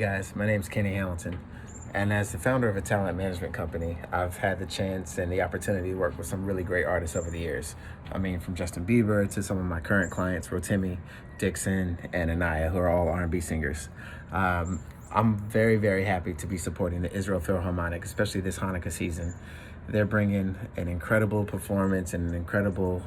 guys, my name is Kenny Hamilton, and as the founder of a talent management company, I've had the chance and the opportunity to work with some really great artists over the years. I mean, from Justin Bieber to some of my current clients, Rotimi, Dixon, and Anaya, who are all R&B singers. I'm very, very happy to be supporting the Israel Philharmonic, especially this Hanukkah season. They're bringing an incredible performance and an incredible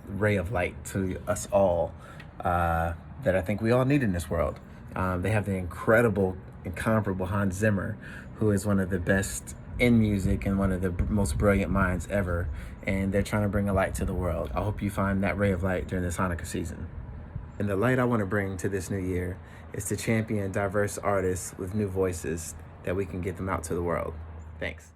ray of light to us all that I think we all need in this world. They have the incredible, incomparable Hans Zimmer, who is one of the best in music and one of the most brilliant minds ever, and they're trying to bring a light to the world. I hope you find that ray of light during this Hanukkah season. And the light I want to bring to this new year is to champion diverse artists with new voices that we can get them out to the world. Thanks.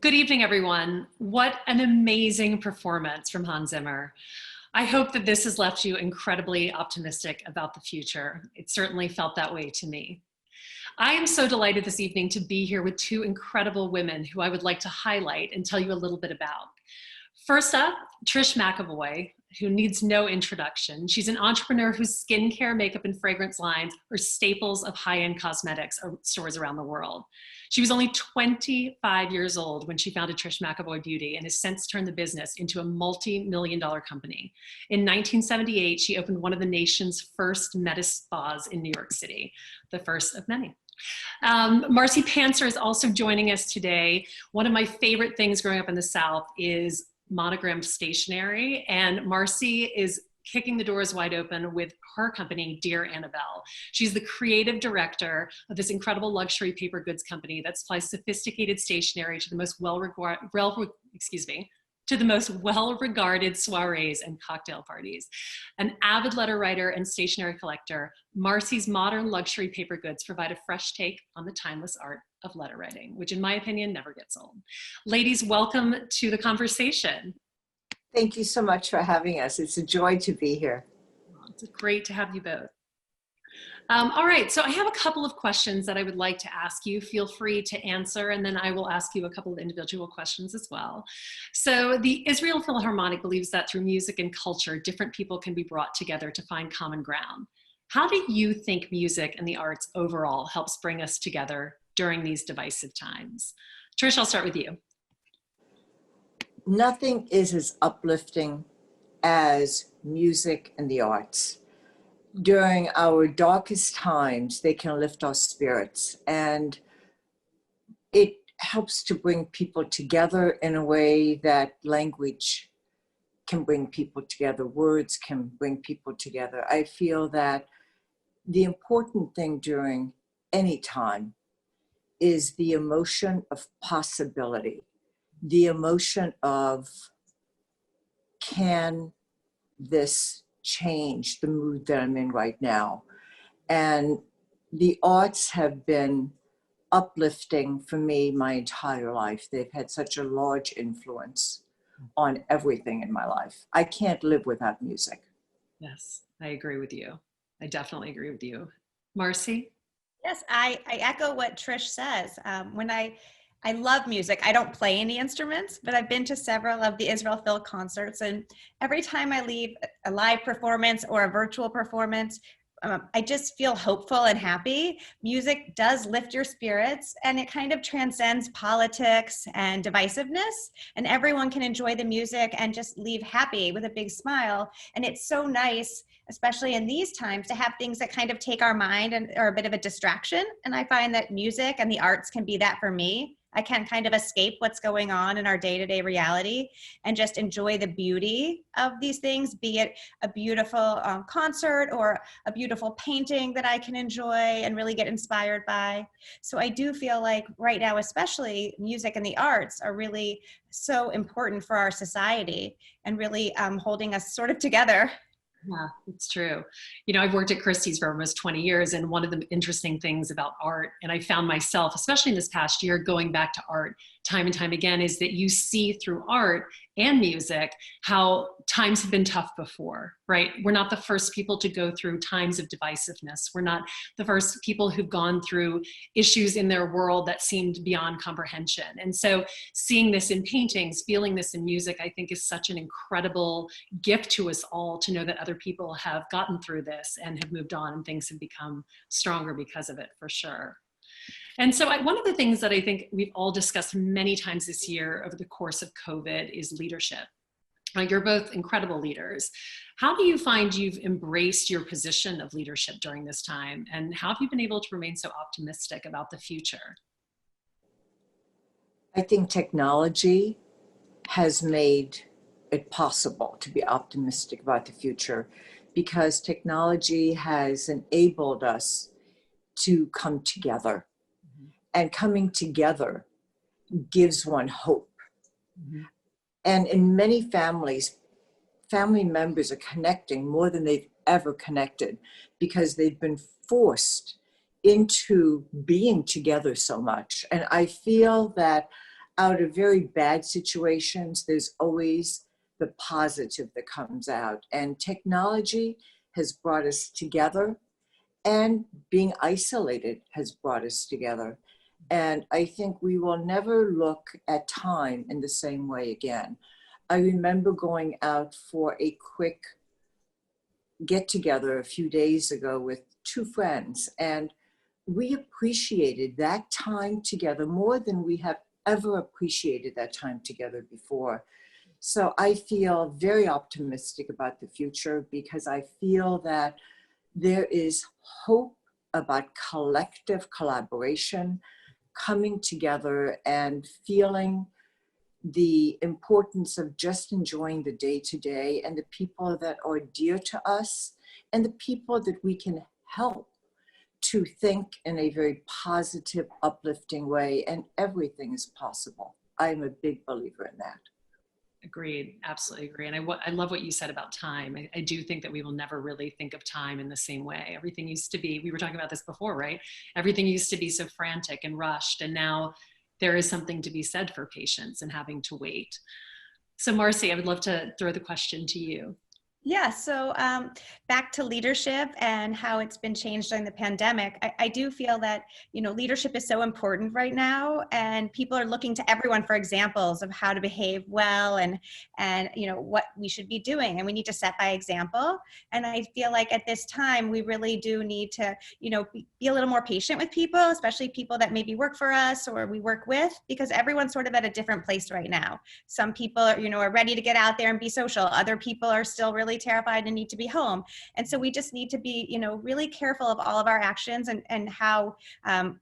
Good evening, everyone. What an amazing performance from Hans Zimmer. I hope that this has left you incredibly optimistic about the future. It certainly felt that way to me. I am so delighted this evening to be here with two incredible women who I would like to highlight and tell you a little bit about. First up, Trish McEvoy, who needs no introduction. She's an entrepreneur whose skincare, makeup, and fragrance lines are staples of high-end cosmetics stores around the world. She was only 25 years old when she founded Trish McEvoy Beauty and has since turned the business into a multi-million-dollar company. In 1978, she opened one of the nation's first medi spas in New York City, the first of many. Marcie Pantzer is also joining us today. One of my favorite things growing up in the South is monogrammed stationery, and Marcie is kicking the doors wide open with her company, Dear Annabelle. She's the creative director of this incredible luxury paper goods company that supplies sophisticated stationery to the most well-regarded soirees and cocktail parties. An avid letter writer and stationery collector, Marcie's modern luxury paper goods provide a fresh take on the timeless art of letter writing, which in my opinion never gets old. Ladies, welcome to the conversation. Thank you so much for having us. It's a joy to be here. It's great to have you both. All right, so I have a couple of questions that I would like to ask you. Feel free to answer, and then I will ask you a couple of individual questions as well. So the Israel Philharmonic believes that through music and culture, different people can be brought together to find common ground. How do you think music and the arts overall helps bring us together during these divisive times? Trish, I'll start with you. Nothing is as uplifting as music and the arts. During our darkest times, they can lift our spirits, and it helps to bring people together in a way that language can bring people together, words can bring people together. I feel that the important thing during any time is the emotion of possibility, the emotion of, can this change the mood that I'm in right now? And the arts have been uplifting for me my entire life. They've had such a large influence on everything in my life. I can't live without music. Yes, I agree with you. I definitely agree with you. Marcie? Yes, I echo what Trish says. I love music. I don't play any instruments, but I've been to several of the Israel Phil concerts, and every time I leave a live performance or a virtual performance, I just feel hopeful and happy. Music does lift your spirits, and it kind of transcends politics and divisiveness, and everyone can enjoy the music and just leave happy with a big smile. And it's so nice, especially in these times, to have things that kind of take our mind and are a bit of a distraction. And I find that music and the arts can be that for me. I can kind of escape what's going on in our day-to-day reality and just enjoy the beauty of these things, be it a beautiful concert or a beautiful painting that I can enjoy and really get inspired by. So I do feel like right now, especially music and the arts are really so important for our society and really holding us sort of together. Yeah, it's true. You know, I've worked at Christie's for almost 20 years, and one of the interesting things about art, and I found myself, especially in this past year, going back to art time and time again, is that you see through art and music how times have been tough before, right? We're not the first people to go through times of divisiveness. We're not the first people who've gone through issues in their world that seemed beyond comprehension. And so seeing this in paintings, feeling this in music, I think is such an incredible gift to us all to know that other people have gotten through this and have moved on and things have become stronger because of it, for sure. And so one of the things that I think we've all discussed many times this year over the course of COVID is leadership. You're both incredible leaders. How do you find you've embraced your position of leadership during this time? And how have you been able to remain so optimistic about the future? I think technology has made it possible to be optimistic about the future because technology has enabled us to come together. And coming together gives one hope. Mm-hmm. And in many families, family members are connecting more than they've ever connected because they've been forced into being together so much. And I feel that out of very bad situations, there's always the positive that comes out. And technology has brought us together, and being isolated has brought us together. And I think we will never look at time in the same way again. I remember going out for a quick get together a few days ago with two friends, and we appreciated that time together more than we have ever appreciated that time together before. So I feel very optimistic about the future, because I feel that there is hope about collective collaboration, coming together and feeling the importance of just enjoying the day to day, and the people that are dear to us, and the people that we can help to think in a very positive, uplifting way, and everything is possible. I'm a big believer in that. Agreed, absolutely agree. And I love what you said about time. I do think that we will never really think of time in the same way. Everything used to be, we were talking about this before, right? Everything used to be so frantic and rushed, and now there is something to be said for patience and having to wait. So Marcie, I would love to throw the question to you. Yeah, so back to leadership and how it's been changed during the pandemic. I do feel that, leadership is so important right now, and people are looking to everyone for examples of how to behave well and what we should be doing, and we need to set by example. And I feel like at this time, we really do need to, be a little more patient with people, especially people that maybe work for us or we work with, because everyone's sort of at a different place right now. Some people, are ready to get out there and be social. Other people are still really terrified and need to be home. And so we just need to be, really careful of all of our actions, and how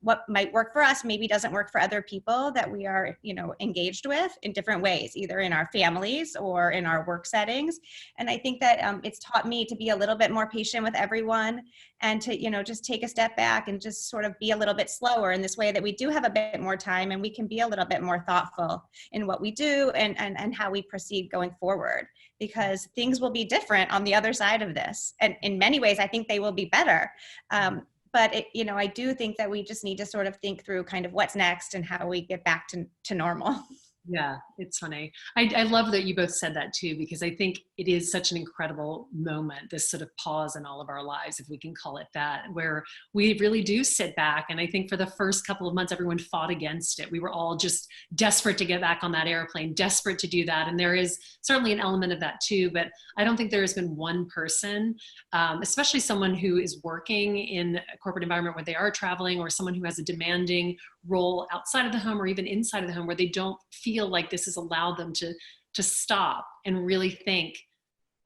what might work for us maybe doesn't work for other people that we are, engaged with in different ways, either in our families or in our work settings. And I think that it's taught me to be a little bit more patient with everyone, and to, just take a step back and just sort of be a little bit slower in this way, that we do have a bit more time and we can be a little bit more thoughtful in what we do and how we proceed going forward, because things will be different on the other side of this. And in many ways, I think they will be better. But I do think that we just need to sort of think through kind of what's next and how we get back to normal. Yeah, it's funny. I love that you both said that too, because I think it is such an incredible moment, this sort of pause in all of our lives, if we can call it that, where we really do sit back. And I think for the first couple of months, everyone fought against it. We were all just desperate to get back on that airplane, desperate to do that. And there is certainly an element of that too, but I don't think there has been one person, especially someone who is working in a corporate environment where they are traveling, or someone who has a demanding role outside of the home or even inside of the home, where they don't feel like this has allowed them to stop and really think,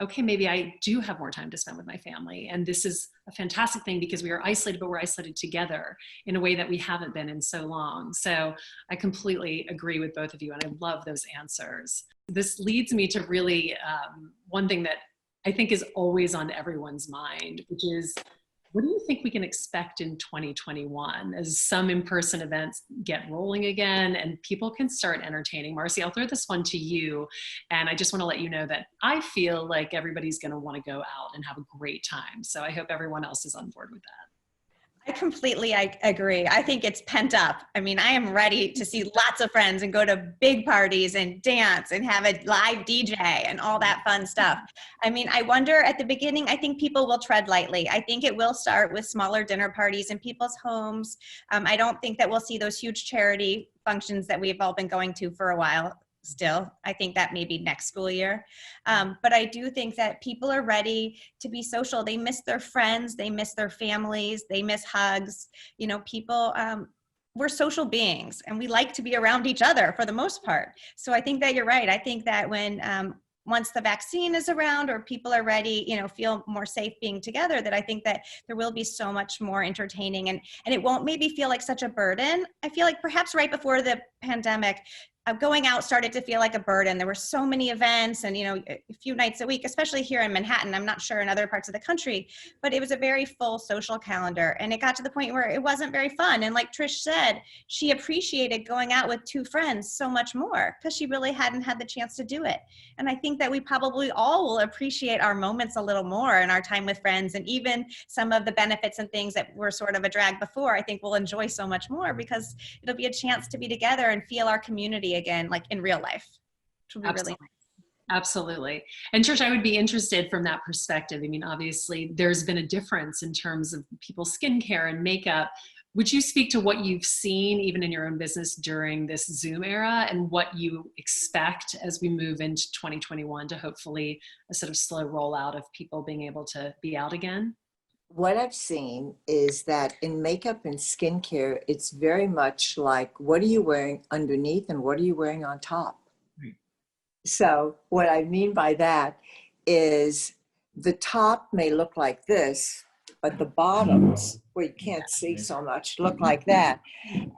okay, maybe I do have more time to spend with my family. And this is a fantastic thing, because we are isolated, but we're isolated together in a way that we haven't been in so long. So I completely agree with both of you, and I love those answers. This leads me to really one thing that I think is always on everyone's mind, which is, what do you think we can expect in 2021 as some in-person events get rolling again and people can start entertaining? Marcie, I'll throw this one to you. And I just want to let you know that I feel like everybody's going to want to go out and have a great time. So I hope everyone else is on board with that. I completely agree. I think it's pent up. I mean, I am ready to see lots of friends and go to big parties and dance and have a live DJ and all that fun stuff. I mean, I wonder at the beginning, I think people will tread lightly. I think it will start with smaller dinner parties in people's homes. I don't think that we'll see those huge charity functions that we've all been going to for a while. Still, I think that maybe next school year. But I do think that people are ready to be social. They miss their friends, they miss their families, they miss hugs. People, we're social beings and we like to be around each other for the most part. So I think that you're right. I think that when once the vaccine is around or people are ready, feel more safe being together, that I think that there will be so much more entertaining and it won't maybe feel like such a burden. I feel like perhaps right before the pandemic, going out started to feel like a burden. There were so many events and, a few nights a week, especially here in Manhattan. I'm not sure in other parts of the country, but it was a very full social calendar. And it got to the point where it wasn't very fun. And like Trish said, she appreciated going out with two friends so much more because she really hadn't had the chance to do it. And I think that we probably all will appreciate our moments a little more and our time with friends, and even some of the benefits and things that were sort of a drag before, I think we'll enjoy so much more because it'll be a chance to be together and feel our community be again, like in real life, which will be really nice. Absolutely. And Trish, I would be interested from that perspective. I mean, obviously there's been a difference in terms of people's skincare and makeup. Would you speak to what you've seen even in your own business during this Zoom era and what you expect as we move into 2021 to hopefully a sort of slow rollout of people being able to be out again? What I've seen is that in makeup and skincare, it's very much like, what are you wearing underneath and what are you wearing on top? Right. So what I mean by that is the top may look like this, but the bottoms, where you can't see so much, look like that.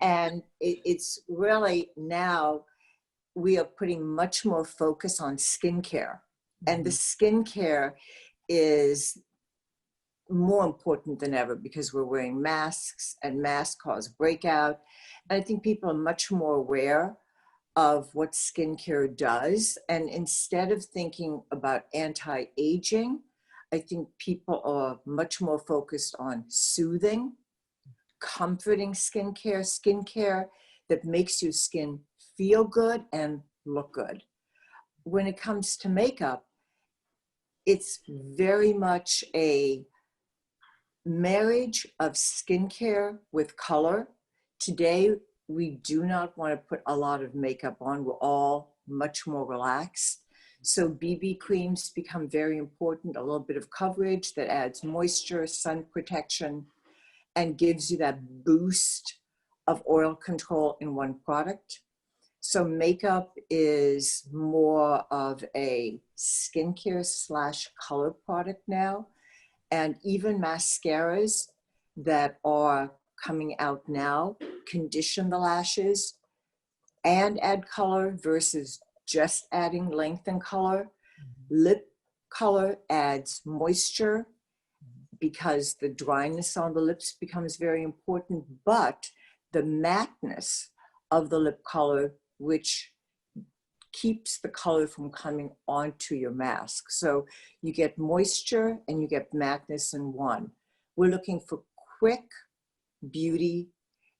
And it's really now we are putting much more focus on skincare. And the skincare is more important than ever because we're wearing masks and masks cause breakout. And I think people are much more aware of what skincare does. And instead of thinking about anti-aging, I think people are much more focused on soothing, comforting skincare that makes your skin feel good and look good. When it comes to makeup, it's very much a marriage of skincare with color. Today, we do not want to put a lot of makeup on. We're all much more relaxed. So BB creams become very important, a little bit of coverage that adds moisture, sun protection, and gives you that boost of oil control in one product. So makeup is more of a skincare / color product now. And even mascaras that are coming out now condition the lashes and add color versus just adding length and color. Lip color adds moisture because the dryness on the lips becomes very important, but the mateness of the lip color, which keeps the color from coming onto your mask. So you get moisture and you get mateness in one. We're looking for quick beauty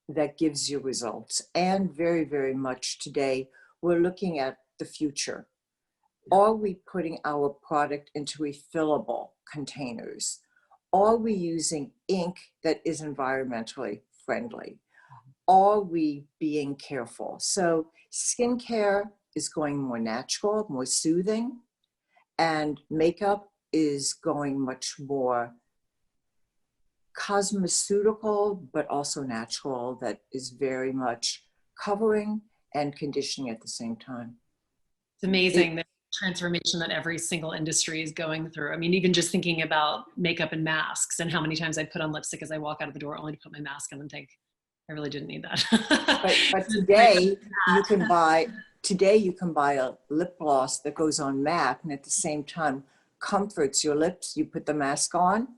that gives you results. And very, very much today, we're looking at the future. Are we putting our product into refillable containers? Are we using ink that is environmentally friendly? Are we being careful? So skincare is going more natural, more soothing, and makeup is going much more cosmeceutical, but also natural, that is very much covering and conditioning at the same time. It's amazing the transformation that every single industry is going through. I mean, even just thinking about makeup and masks and how many times I put on lipstick as I walk out of the door only to put my mask on and think, I really didn't need that. But today you can buy a lip gloss that goes on matte and at the same time comforts your lips. You put the mask on,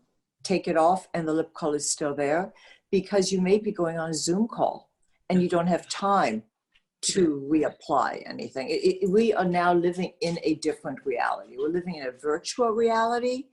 take it off, and the lip color is still there because you may be going on a Zoom call and you don't have time to reapply anything. We are now living in a different reality. We're living in a virtual reality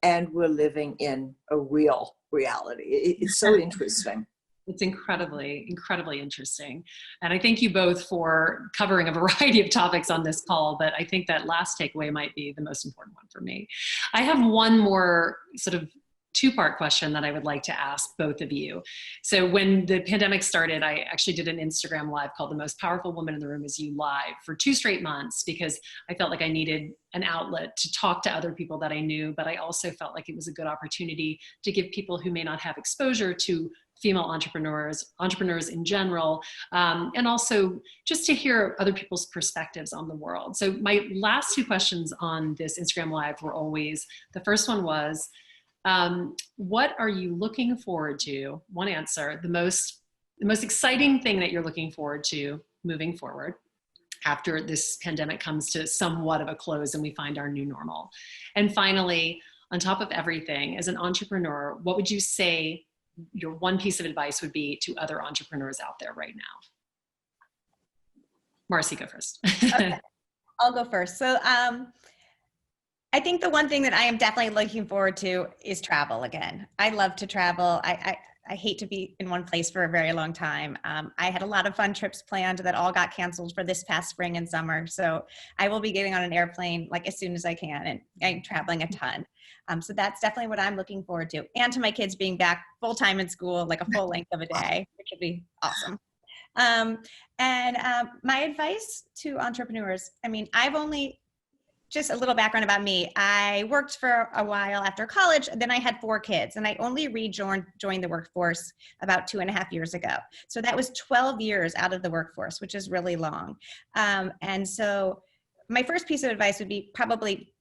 and we're living in a real reality. It's so interesting. It's incredibly, incredibly interesting. And I thank you both for covering a variety of topics on this call, but I think that last takeaway might be the most important one for me. I have one more sort of two-part question that I would like to ask both of you. So when the pandemic started, I actually did an Instagram live called The Most Powerful Woman in the Room Is You Live for 2 straight months because I felt like I needed an outlet to talk to other people that I knew, but I also felt like it was a good opportunity to give people who may not have exposure to female entrepreneurs in general, and also just to hear other people's perspectives on the world. So my last 2 questions on this Instagram live were always, the first one was, what are you looking forward to? One answer, the most exciting thing that you're looking forward to moving forward after this pandemic comes to somewhat of a close and we find our new normal. And finally, on top of everything, as an entrepreneur, what would you say your one piece of advice would be to other entrepreneurs out there right now? Marcie, go first. Okay. I'll go first. So I think the one thing that I am definitely looking forward to is travel again. I love to travel. I hate to be in one place for a very long time. I had a lot of fun trips planned that all got canceled for this past spring and summer. So I will be getting on an airplane like as soon as I can, and I'm traveling a ton. So that's definitely what I'm looking forward to. And to my kids being back full time in school, like a full length of a day, which would be awesome. My advice to entrepreneurs, I mean, just a little background about me. I worked for a while after college, then I had 4 kids, and I only joined the workforce about 2.5 years ago. So that was 12 years out of the workforce, which is really long. And so my first piece of advice would be probably,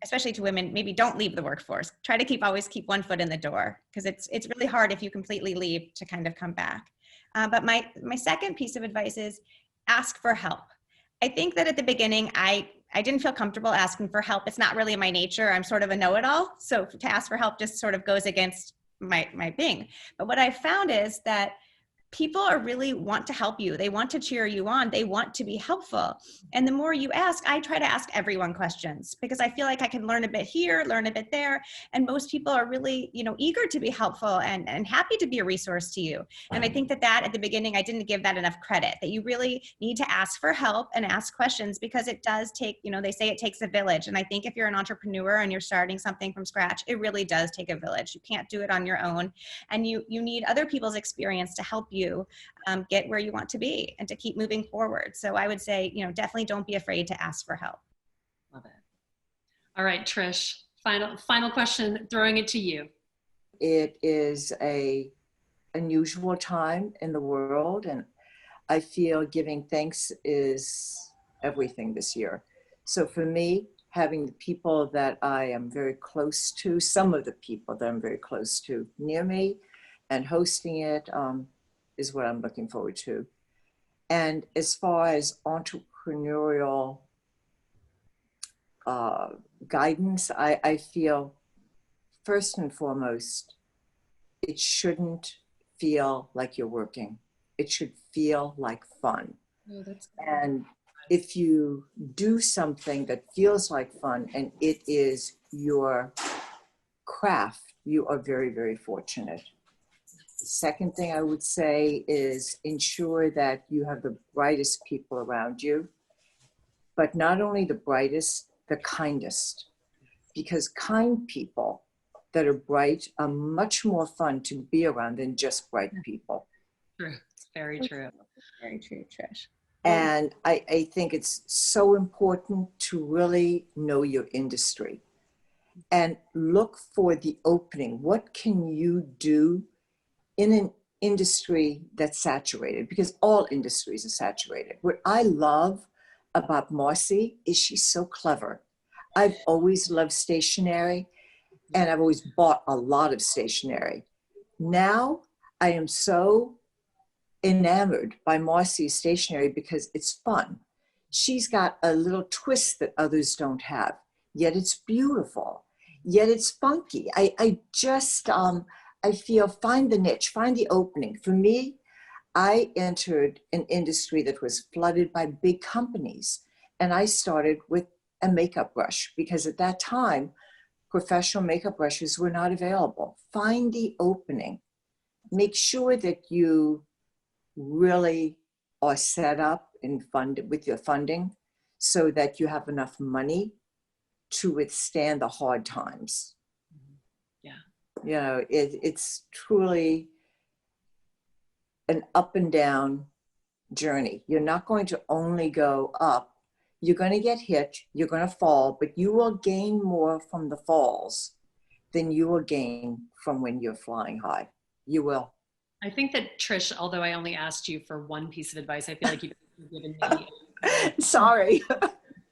especially to women, maybe don't leave the workforce. Try to always keep one foot in the door, because it's really hard if you completely leave to kind of come back. But my second piece of advice is ask for help. I think that at the beginning, I didn't feel comfortable asking for help. It's not really my nature. I'm sort of a know-it-all. So to ask for help just sort of goes against my being. But what I found is that people are really want to help you. They want to cheer you on. They want to be helpful. And the more you ask, I try to ask everyone questions, because I feel like I can learn a bit here, learn a bit there. And most people are really, eager to be helpful and happy to be a resource to you. And I think that at the beginning, I didn't give that enough credit, that you really need to ask for help and ask questions, because it does take, they say it takes a village. And I think if you're an entrepreneur and you're starting something from scratch, it really does take a village. You can't do it on your own. And you need other people's experience to help you get where you want to be and to keep moving forward. So I would say, definitely don't be afraid to ask for help. Love it. All right, Trish, final question, throwing it to you. It is a unusual time in the world, and I feel giving thanks is everything this year. So for me, having the people that I am very close to, some of the people that I'm very close to near me, and hosting it is what I'm looking forward to. And as far as entrepreneurial guidance, I feel first and foremost, it shouldn't feel like you're working. It should feel like fun. Oh, that's good. And if you do something that feels like fun and it is your craft, you are very, very fortunate. Second thing I would say is ensure that you have the brightest people around you, but not only the brightest, the kindest, because kind people that are bright are much more fun to be around than just bright people. True. It's very true. Very true, Trish. And I think it's so important to really know your industry and look for the opening. What can you do in an industry that's saturated? Because all industries are saturated. What I love about Marcie is she's so clever. I've always loved stationery, and I've always bought a lot of stationery. Now I am so enamored by Marcie's stationery because it's fun. She's got a little twist that others don't have, yet it's beautiful, yet it's funky. I feel find the niche, find the opening. For me, I entered an industry that was flooded by big companies, and I started with a makeup brush because at that time, professional makeup brushes were not available. Find the opening. Make sure that you really are set up and funded with your funding so that you have enough money to withstand the hard times. Yeah. It's truly an up and down journey. You're not going to only go up. You're going to get hit, you're going to fall, but you will gain more from the falls than you will gain from when you're flying high. You will. I think that, Trish, although I only asked you for one piece of advice, I feel like you've given me Sorry.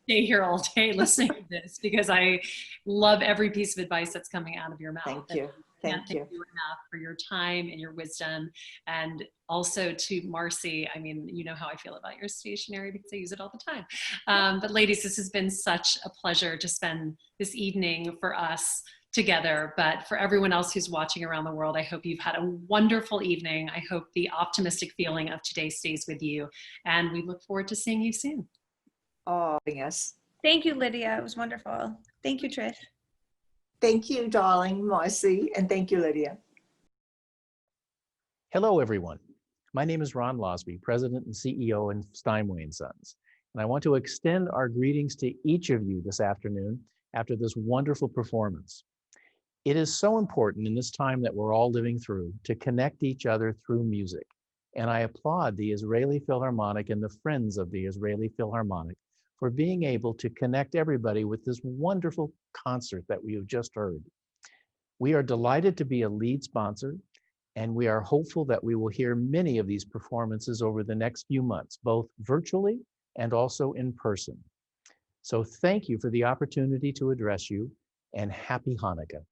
stay here all day listening to this, because I love every piece of advice that's coming out of your mouth. Thank you. Thank you. Thank you enough for your time and your wisdom. And also to Marcie, I mean, you know how I feel about your stationery because I use it all the time. But ladies, this has been such a pleasure to spend this evening for us together. But for everyone else who's watching around the world, I hope you've had a wonderful evening. I hope the optimistic feeling of today stays with you. And we look forward to seeing you soon. Oh, yes. Thank you, Lydia. It was wonderful. Thank you, Trish. Thank you, darling Marcie, and thank you, Lydia. Hello, everyone. My name is Ron Losby, President and CEO in Steinway and Sons, and I want to extend our greetings to each of you this afternoon after this wonderful performance. It is so important in this time that we're all living through to connect each other through music, and I applaud the Israeli Philharmonic and the Friends of the Israeli Philharmonic for being able to connect everybody with this wonderful concert that we have just heard. We are delighted to be a lead sponsor, and we are hopeful that we will hear many of these performances over the next few months, both virtually and also in person. So thank you for the opportunity to address you, and happy Hanukkah.